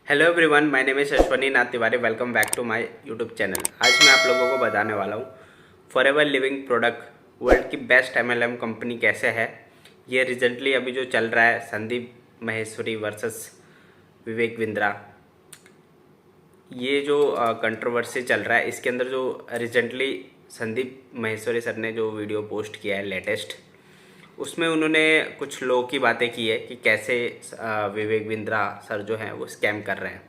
Hello everyone, my name is Ashwani Nath Tiwari. Welcome back to my YouTube channel. आज मैं आप लोगों को बताने वाला हूँ फॉरएवर लिविंग प्रोडक्ट वर्ल्ड की बेस्ट एमएलएम कंपनी कैसे है। ये रिसेंटली अभी जो चल रहा है संदीप महेश्वरी वर्सेस विवेक बिंद्रा, ये जो कंट्रोवर्सी चल रहा है, इसके अंदर जो रिसेंटली संदीप महेश्वरी सर ने जो वीडियो पोस्ट किया है लेटेस्ट, उसमें उन्होंने कुछ लॉ की बातें की है कि कैसे विवेक बिंद्रा सर जो हैं वो स्कैम कर रहे हैं।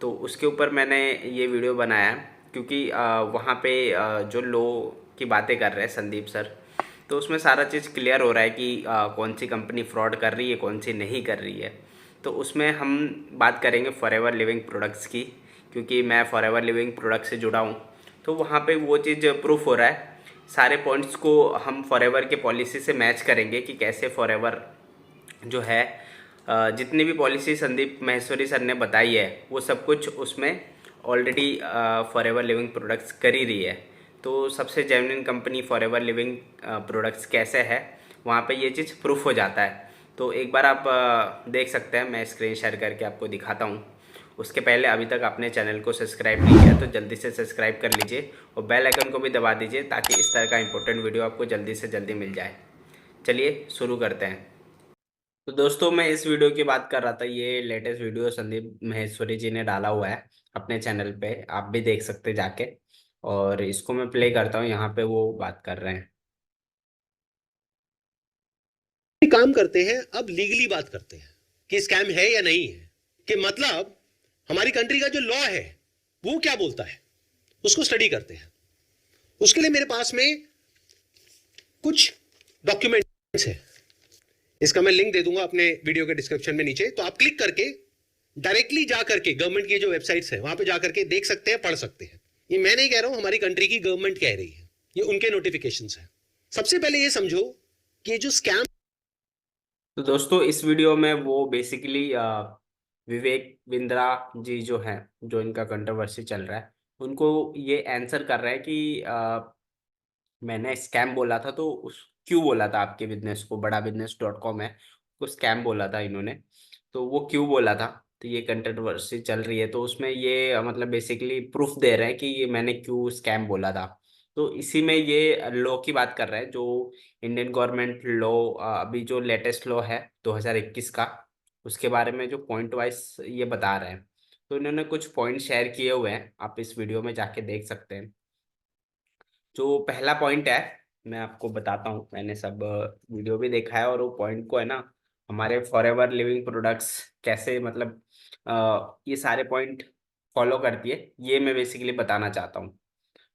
तो उसके ऊपर मैंने ये वीडियो बनाया क्योंकि वहाँ पे जो लो की बातें कर रहे हैं संदीप सर, तो उसमें सारा चीज़ क्लियर हो रहा है कि कौन सी कंपनी फ्रॉड कर रही है, कौन सी नहीं कर रही है। तो उसमें हम बात करेंगे फॉरएवर लिविंग प्रोडक्ट्स की, क्योंकि मैं फॉरएवर लिविंग प्रोडक्ट से जुड़ा हूँ। तो वहाँ पे वो चीज़ प्रूफ हो रहा है। सारे पॉइंट्स को हम फॉरएवर के पॉलिसी से मैच करेंगे कि कैसे फॉरएवर जो है जितनी भी पॉलिसी संदीप महेश्वरी सर ने बताई है वो सब कुछ उसमें ऑलरेडी फॉरएवर लिविंग प्रोडक्ट्स कर ही रही है। तो सबसे genuine company forever living products कैसे है, वहाँ पे ये चीज़ प्रूफ हो जाता है। तो एक बार आप देख सकते हैं, मैं स्क्रीन शेयर करके आपको दिखाता हूँ। उसके पहले अभी तक आपने चैनल को सब्सक्राइब नहीं किया तो जल्दी से सब्सक्राइब कर लीजिए और बेल आइकन को भी दबा दीजिए ताकि इस तरह का इंपॉर्टेंट वीडियो आपको जल्दी से जल्दी मिल जाए। चलिए शुरू करते हैं। तो दोस्तों, मैं इस वीडियो की बात कर रहा था। ये लेटेस्ट वीडियो संदीप महेश्वरी जी ने डाला हुआ है अपने चैनल पे, आप भी देख सकते हैं जाके। और इसको मैं प्ले करता हूँ, यहाँ पे वो बात कर रहे हैं। काम करते हैं। अब लीगली बात करते हैं कि स्कैम है या नहीं है, कि मतलब हमारी कंट्री का जो लॉ है वो क्या बोलता है, उसको स्टडी करते हैं। उसके लिए मेरे पास में कुछ डॉक्यूमेंट्स है। इसका मैं लिंक दे दूंगा अपने वीडियो के डिस्क्रिप्शन में नीचे, तो आप क्लिक करके डायरेक्टली जा करके गवर्नमेंट की जो वेबसाइट्स है वहां पे जा करके देख सकते हैं, पढ़ सकते हैं। ये मैं नहीं कह रहा हूं, हमारी कंट्री की गवर्नमेंट कह रही है, ये उनके नोटिफिकेशंस है। सबसे पहले ये समझो कि ये जो स्कैम। तो दोस्तों, इस वीडियो में वो बेसिकली विवेक बिंद्रा जी जो हैं, जो इनका कंट्रोवर्सी चल रहा है, उनको ये आंसर कर रहे हैं कि मैंने स्कैम बोला था। तो उस क्यों बोला था, आपके बिजनेस को, बड़ा बिजनेस डॉट कॉम है, उसको स्कैम बोला था इन्होंने। तो वो क्यों बोला था, तो ये कंट्रोवर्सी चल रही है। तो उसमें ये मतलब बेसिकली प्रूफ दे रहे हैं कि ये मैंने क्यों स्कैम बोला था। तो इसी में ये लॉ की बात कर रहे हैं, जो इंडियन गवर्नमेंट लॉ अभी जो लेटेस्ट लॉ है 2021 का, उसके बारे में जो पॉइंट वाइज ये बता रहे हैं। तो इन्होंने कुछ पॉइंट शेयर किए हुए हैं, आप इस वीडियो में जाके देख सकते हैं। जो पहला पॉइंट है, मैं आपको बताता हूँ। मैंने सब वीडियो भी देखा है और वो पॉइंट को है ना, हमारे फॉरएवर लिविंग प्रोडक्ट्स कैसे मतलब ये सारे पॉइंट फॉलो करती है, ये मैं बेसिकली बताना चाहता हूँ।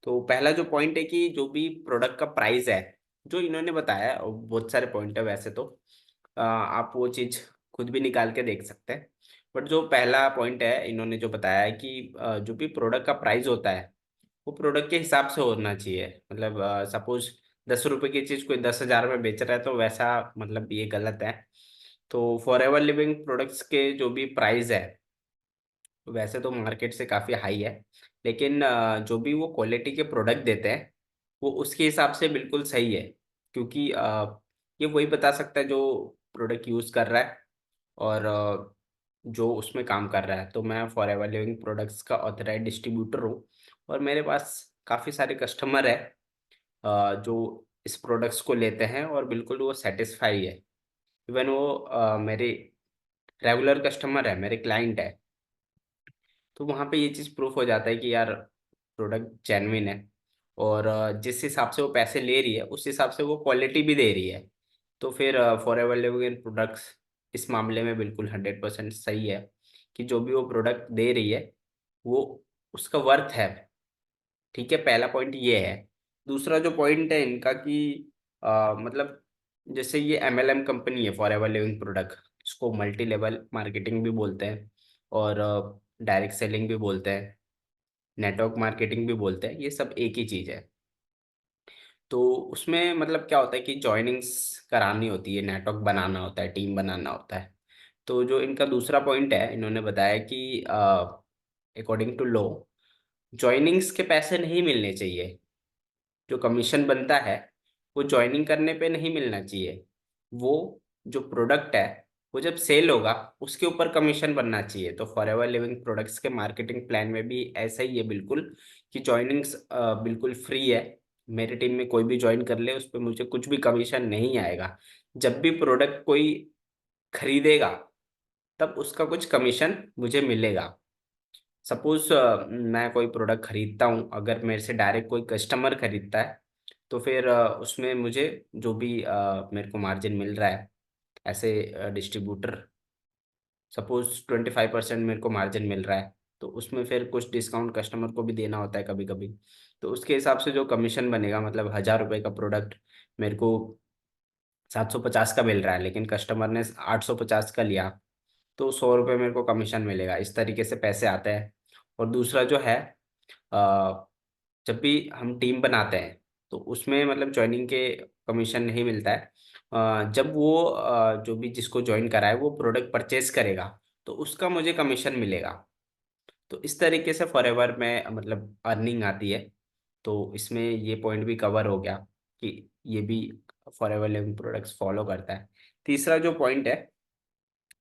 तो पहला जो पॉइंट है कि जो भी प्रोडक्ट का प्राइस है, जो इन्होंने बताया है, और बहुत सारे पॉइंट है वैसे तो, आप वो चीज़ खुद भी निकाल के देख सकते हैं। बट जो पहला पॉइंट है, इन्होंने जो बताया है कि जो भी प्रोडक्ट का प्राइस होता है वो प्रोडक्ट के हिसाब से होना चाहिए। मतलब सपोज 10 रुपए की चीज़ कोई 10,000 में बेच रहा है, तो वैसा मतलब ये गलत है। तो फॉरएवर लिविंग प्रोडक्ट्स के जो भी प्राइस है, वैसे तो मार्केट से काफ़ी हाई है, लेकिन जो भी वो क्वालिटी के प्रोडक्ट देते हैं वो उसके हिसाब से बिल्कुल सही है। क्योंकि ये वही बता सकता है जो प्रोडक्ट यूज़ कर रहा है और जो उसमें काम कर रहा है। तो मैं फॉरएवर लिविंग प्रोडक्ट्स का ऑथराइज्ड डिस्ट्रीब्यूटर हूँ और मेरे पास काफ़ी सारे कस्टमर है जो इस प्रोडक्ट्स को लेते हैं और बिल्कुल वो सेटिस्फाई है। इवन वो मेरे रेगुलर कस्टमर है, मेरे क्लाइंट है। तो वहाँ पे ये चीज़ प्रूफ हो जाता है कि यार प्रोडक्ट जेन्युइन है और जिस हिसाब से वो पैसे ले रही है उस हिसाब से वो क्वालिटी भी दे रही है। तो फिर फॉरएवर लिविंग प्रोडक्ट्स इस मामले में बिल्कुल 100% सही है कि जो भी वो प्रोडक्ट दे रही है वो उसका वर्थ है। ठीक है, पहला पॉइंट ये है। दूसरा जो पॉइंट है इनका कि मतलब जैसे ये एमएलएम कंपनी है फॉरएवर लिविंग प्रोडक्ट, इसको मल्टी लेवल मार्केटिंग भी बोलते हैं और डायरेक्ट सेलिंग भी बोलते हैं, नेटवर्क मार्केटिंग भी बोलते हैं, ये सब एक ही चीज़ है। तो उसमें मतलब क्या होता है कि जॉइनिंग्स करानी होती है, नेटवर्क बनाना होता है, टीम बनाना होता है। तो जो इनका दूसरा पॉइंट है, इन्होंने बताया कि अकॉर्डिंग टू लॉ जॉइनिंग्स के पैसे नहीं मिलने चाहिए। जो कमीशन बनता है वो ज्वाइनिंग करने पे नहीं मिलना चाहिए। वो जो प्रोडक्ट है वो जब सेल होगा उसके ऊपर कमीशन बनना चाहिए। तो फॉरएवर लिविंग प्रोडक्ट्स के मार्केटिंग प्लान में भी ऐसा ही है बिल्कुल, कि ज्वाइनिंग्स बिल्कुल फ्री है। मेरी टीम में कोई भी ज्वाइन कर ले, उस पर मुझे कुछ भी कमीशन नहीं आएगा। जब भी प्रोडक्ट कोई खरीदेगा तब उसका कुछ कमीशन मुझे मिलेगा। सपोज मैं कोई प्रोडक्ट खरीदता हूँ, अगर मेरे से डायरेक्ट कोई कस्टमर खरीदता है तो फिर उसमें मुझे जो भी मेरे को मार्जिन मिल रहा है ऐसे डिस्ट्रीब्यूटर, सपोज 25% मेरे को मार्जिन मिल रहा है, तो उसमें फिर कुछ डिस्काउंट कस्टमर को भी देना होता है कभी कभी। तो उसके हिसाब से जो कमीशन बनेगा, मतलब 1,000 रुपये का प्रोडक्ट मेरे को 750 का मिल रहा है, लेकिन कस्टमर ने 850 का लिया, तो 100 रुपये मेरे को कमीशन मिलेगा। इस तरीके से पैसे आते हैं। और दूसरा जो है, अ, जब भी हम टीम बनाते हैं तो उसमें मतलब ज्वाइनिंग के कमीशन नहीं मिलता है। जब वो जो भी जिसको ज्वाइन करा है वो प्रोडक्ट परचेज करेगा तो उसका मुझे कमीशन मिलेगा। तो इस तरीके से फॉरएवर में मतलब अर्निंग आती है। तो इसमें ये पॉइंट भी कवर हो गया कि ये भी फॉरएवर लिविंग प्रोडक्ट्स फॉलो करता है। तीसरा जो पॉइंट है,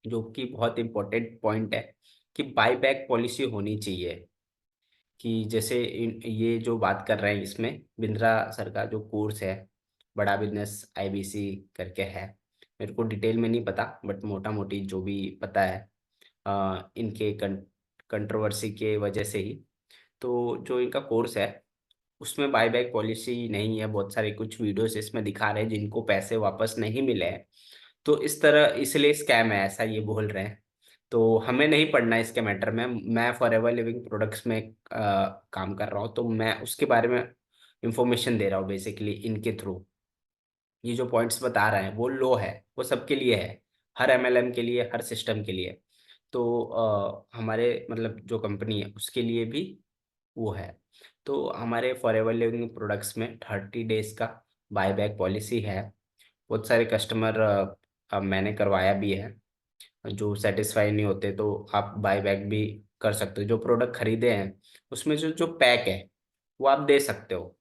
जो कि बहुत इंपॉर्टेंट पॉइंट है, कि बाईबैक पॉलिसी होनी चाहिए। कि जैसे ये जो बात कर रहे हैं इसमें बिंद्रा सर का जो कोर्स है, बड़ा बिजनेस आईबीसी करके है, मेरे को डिटेल में नहीं पता बट मोटा मोटी जो भी पता है इनके कंट्रोवर्सी के वजह से ही, तो जो इनका कोर्स है उसमें बायबैक पॉलिसी नहीं है। बहुत सारे कुछ वीडियोस इसमें दिखा रहे हैं जिनको पैसे वापस नहीं मिले हैं। तो इस तरह इसलिए स्कैम है, ऐसा ये बोल रहे हैं। तो हमें नहीं पढ़ना इसके मैटर में। मैं फॉरएवर लिविंग प्रोडक्ट्स में काम कर रहा हूँ, तो मैं उसके बारे में इंफॉर्मेशन दे रहा हूँ बेसिकली इनके थ्रू। ये जो पॉइंट्स बता रहे हैं वो लो है, वो सबके लिए है, हर एमएलएम के लिए, हर सिस्टम के लिए। तो हमारे मतलब जो कंपनी है उसके लिए भी वो है। तो हमारे फॉरएवर लिविंग प्रोडक्ट्स में 30 डेज का बायबैक पॉलिसी है। बहुत सारे कस्टमर मैंने करवाया भी है, जो सेटिस्फाई नहीं होते तो आप बाय बैक भी कर सकते हो। जो प्रोडक्ट खरीदे हैं उसमें जो जो पैक है वो आप दे सकते हो।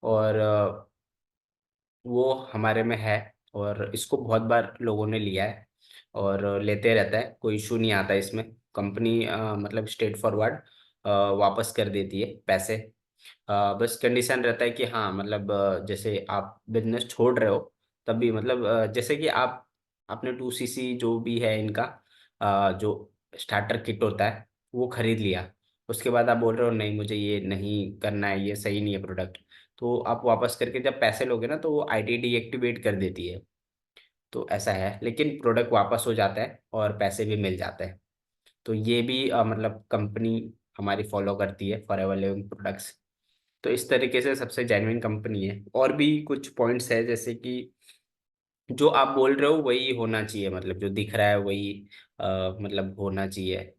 और वो हमारे में है, और इसको बहुत बार लोगों ने लिया है और लेते रहता है, कोई इशू नहीं आता इसमें। कंपनी मतलब स्ट्रेट फॉरवर्ड वापस कर देती है पैसे। बस कंडीशन रहता है कि हाँ मतलब जैसे आप बिजनेस छोड़ रहे हो तब भी मतलब जैसे कि आप आपने 2cc जो भी है इनका जो स्टार्टर किट होता है वो खरीद लिया, उसके बाद आप बोल रहे हो नहीं मुझे ये नहीं करना है, ये सही नहीं है प्रोडक्ट, तो आप वापस करके जब पैसे लोगे ना तो वो आईडी डीएक्टिवेट कर देती है। तो ऐसा है, लेकिन प्रोडक्ट वापस हो जाता है और पैसे भी मिल जाते हैं। तो ये भी मतलब कंपनी हमारी फॉलो करती है फॉरएवर लिविंग प्रोडक्ट्स। तो इस तरीके से सबसे जेन्युइन कंपनी है। और भी कुछ पॉइंट्स है जैसे कि जो आप बोल रहे हो वही होना चाहिए, मतलब जो दिख रहा है वही मतलब होना चाहिए।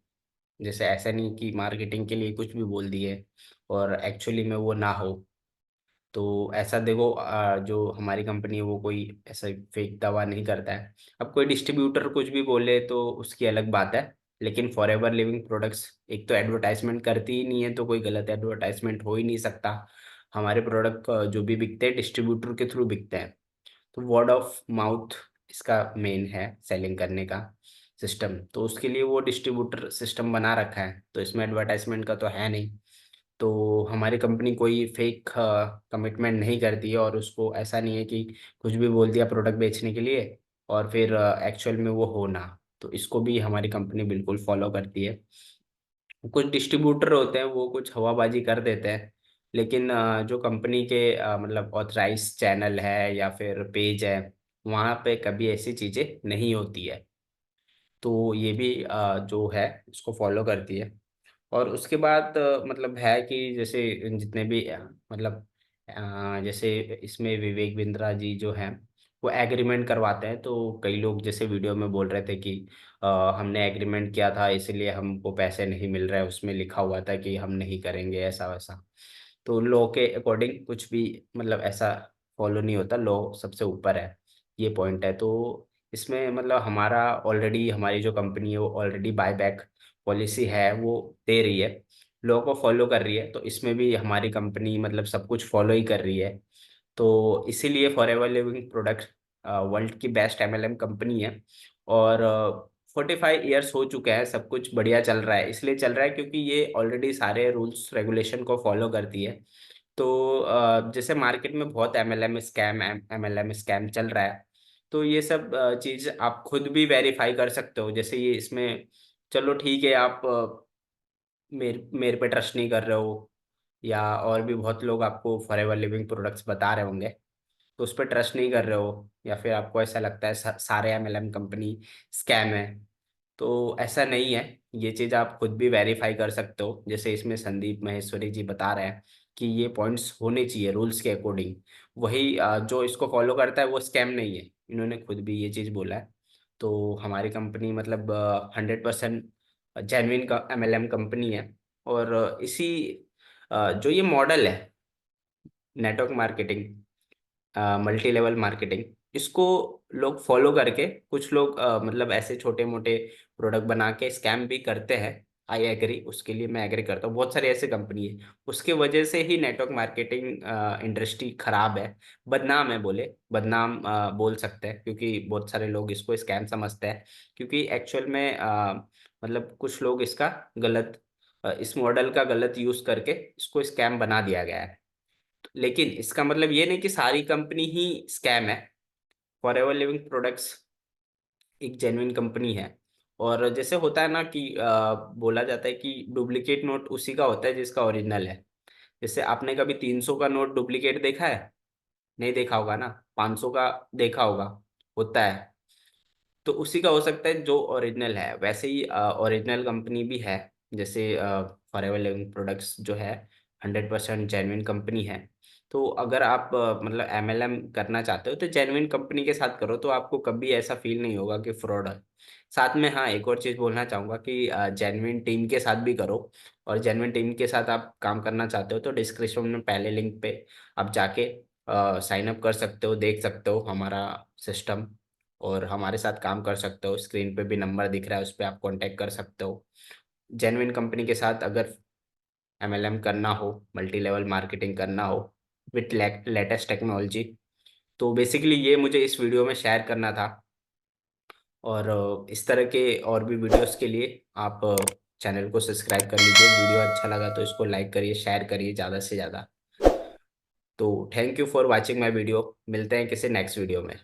जैसे ऐसा नहीं कि मार्केटिंग के लिए कुछ भी बोल दिए और एक्चुअली में वो ना हो। तो ऐसा देखो, जो हमारी कंपनी है वो कोई ऐसा फेक दावा नहीं करता है। अब कोई डिस्ट्रीब्यूटर कुछ भी बोले तो उसकी अलग बात है, लेकिन फॉरएवर लिविंग प्रोडक्ट्स एक तो एडवर्टाइजमेंट करती ही नहीं है, तो कोई गलत एडवर्टाइजमेंट हो ही नहीं सकता। हमारे प्रोडक्ट जो भी बिकते हैं डिस्ट्रीब्यूटर के थ्रू बिकते हैं। तो वर्ड ऑफ माउथ इसका मेन है सेलिंग करने का सिस्टम, तो उसके लिए वो डिस्ट्रीब्यूटर सिस्टम बना रखा है, तो इसमें एडवर्टाइजमेंट का तो है नहीं। तो हमारी कंपनी कोई फेक कमिटमेंट नहीं करती है, और उसको ऐसा नहीं है कि कुछ भी बोल दिया प्रोडक्ट बेचने के लिए और फिर एक्चुअल में वो हो ना। तो इसको भी हमारी कंपनी बिल्कुल फॉलो करती है। कुछ डिस्ट्रीब्यूटर होते हैं वो कुछ हवाबाजी कर देते हैं, लेकिन जो कंपनी के मतलब ऑथराइज चैनल है या फिर पेज है वहाँ पे कभी ऐसी चीज़ें नहीं होती है। तो ये भी जो है इसको फॉलो करती है। और उसके बाद मतलब है कि जैसे जितने भी मतलब जैसे इसमें विवेक बिंद्रा जी जो हैं वो एग्रीमेंट करवाते हैं। तो कई लोग जैसे वीडियो में बोल रहे थे कि हमने एग्रीमेंट किया था इसलिए हमको पैसे नहीं मिल रहे हैं, उसमें लिखा हुआ था कि हम नहीं करेंगे ऐसा वैसा। तो लॉ के अकॉर्डिंग कुछ भी मतलब ऐसा फॉलो नहीं होता, लॉ सबसे ऊपर है, ये पॉइंट है। तो इसमें मतलब हमारा ऑलरेडी हमारी जो कंपनी है वो ऑलरेडी बायबैक पॉलिसी है वो दे रही है, लॉ को फॉलो कर रही है। तो इसमें भी हमारी कंपनी मतलब सब कुछ फॉलो ही कर रही है। तो इसीलिए फॉरएवर लिविंग प्रोडक्ट वर्ल्ड की बेस्ट एमएलएम कंपनी है। और 45 ईयर्स हो चुके हैं, सब कुछ बढ़िया चल रहा है। इसलिए चल रहा है क्योंकि ये ऑलरेडी सारे रूल्स रेगुलेशन को फॉलो करती है। तो जैसे मार्केट में बहुत एमएलएम स्कैम चल रहा है, तो ये सब चीज़ आप खुद भी वेरीफाई कर सकते हो। जैसे ये इसमें, चलो ठीक है, आप मेरे मेरे पे ट्रस्ट नहीं कर रहे हो, या और भी बहुत लोग आपको फॉरएवर लिविंग प्रोडक्ट्स बता रहे होंगे, तो उस पर ट्रस्ट नहीं कर रहे हो, या फिर आपको ऐसा लगता है सारे एमएलएम कंपनी स्कैम है। तो ऐसा नहीं है, ये चीज़ आप खुद भी वेरीफाई कर सकते हो। जैसे इसमें संदीप माहेश्वरी जी बता रहे हैं कि ये पॉइंट्स होने चाहिए रूल्स के अकॉर्डिंग, वही जो इसको फॉलो करता है वो स्कैम नहीं है, इन्होंने खुद भी ये चीज़ बोला है। तो हमारी कंपनी मतलब 100% जेन्युइन का एमएलएम कंपनी है। और इसी जो ये मॉडल है network marketing, multi level marketing, इसको लोग फॉलो करके, कुछ लोग मतलब ऐसे छोटे मोटे प्रोडक्ट बना के स्कैम भी करते हैं। आई एग्री, उसके लिए मैं एग्री करता हूँ, बहुत सारी ऐसे कंपनी है, उसके वजह से ही नेटवर्क मार्केटिंग इंडस्ट्री खराब है, बदनाम है, बदनाम बोल सकते हैं, क्योंकि बहुत सारे लोग इसको स्कैम समझते हैं। क्योंकि एक्चुअल में मतलब कुछ लोग इसका गलत इस मॉडल का गलत यूज करके इसको स्कैम बना दिया गया है। लेकिन इसका मतलब ये नहीं कि सारी कंपनी ही स्कैम है। फॉरएवर लिविंग प्रोडक्ट्स एक जेन्युइन कंपनी है। और जैसे होता है ना कि बोला जाता है कि डुप्लीकेट नोट उसी का होता है जिसका ओरिजिनल है। जैसे आपने कभी 300 का नोट डुप्लीकेट देखा है? नहीं देखा होगा ना। 500 का देखा होगा, होता है। तो उसी का हो सकता है जो ओरिजिनल है, वैसे ही ओरिजिनल कंपनी भी है। जैसे फॉरएवर लिविंग प्रोडक्ट्स जो है 100% जेन्युइन कंपनी है। तो अगर आप मतलब एमएलएम करना चाहते हो तो जेन्युइन कंपनी के साथ करो, तो आपको कभी ऐसा फील नहीं होगा कि फ्रॉड है। साथ में हाँ, एक और चीज़ बोलना चाहूँगा कि जेन्युइन टीम के साथ भी करो। और जेन्युइन टीम के साथ आप काम करना चाहते हो तो डिस्क्रिप्शन में पहले लिंक पे आप जाके साइन अप कर सकते हो, देख सकते हो हमारा सिस्टम, और हमारे साथ काम कर सकते हो। स्क्रीन पे भी नंबर दिख रहा है, उस पर आप कांटेक्ट कर सकते हो। जेन्युइन कंपनी के साथ अगर एमएलएम करना हो, मल्टी लेवल मार्केटिंग करना हो विथ लेटेस्ट टेक्नोलॉजी, तो बेसिकली ये मुझे इस वीडियो में शेयर करना था। और इस तरह के और भी वीडियोस के लिए आप चैनल को सब्सक्राइब कर लीजिए। वीडियो अच्छा लगा तो इसको लाइक करिए, शेयर करिए ज़्यादा से ज़्यादा। तो thank you for watching my video, मिलते हैं किसी नेक्स्ट वीडियो में।